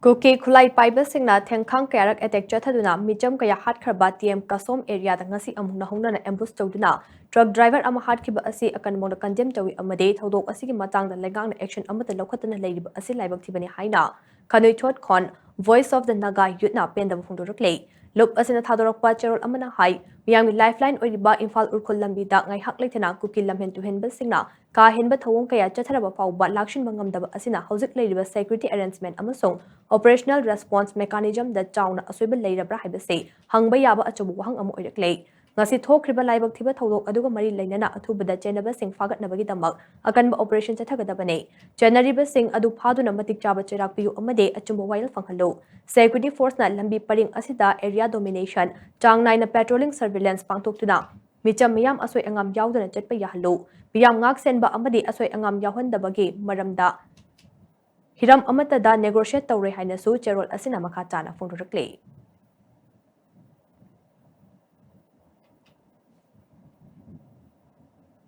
Kuki Kulai Piper Singna Tenkang Karak Attack Chataduna, Mijam Kaya Hatkarba TM Kasom area the Nasi Amuna Hona ambush Toduna, truck driver Amahat Kiba Asi Akan condemn to Amade, Hodo Asiki Matang the Legang action Amata Lokatan Lady Asi Libak Tibani Haina, Khanuithot Khon, voice of the Naga Yutna Pen the Fundu Clay. Look as in a Tadorok Pacher Amana High, Miami Lifeline or the Ba Infal Urkul Lambi Dak Nai Hakletana, Kuki Lamen to Hen Basingna, Ka Hen Batawon Kaya Chataraba Pau, but Lakshin Bangam the Asina, Hosik Lady Security Arrangement Amasong, Operational Response Mechanism that town a swivel later Brahibase, hung by Yaba Achabu Hang Amoy Ngasi thokriba laibak thiba thodok aduga mari leinana athubada chenaba sing fagat nabagi damak akanba operation chathagadabane chenariba sing adu phaduna matik chaba cherak piyu amade achumba wail fanghalo security force na lambi paring asida area domination chang naina patrolling surveillance pangthoktuna micham miyam asoi angam yaudana chatpa yahalo miyam ngak senba amadi asoi angam yahondabagi maramda hiram amata da negotiate tawre haina su cherol asina makha chana phongrakle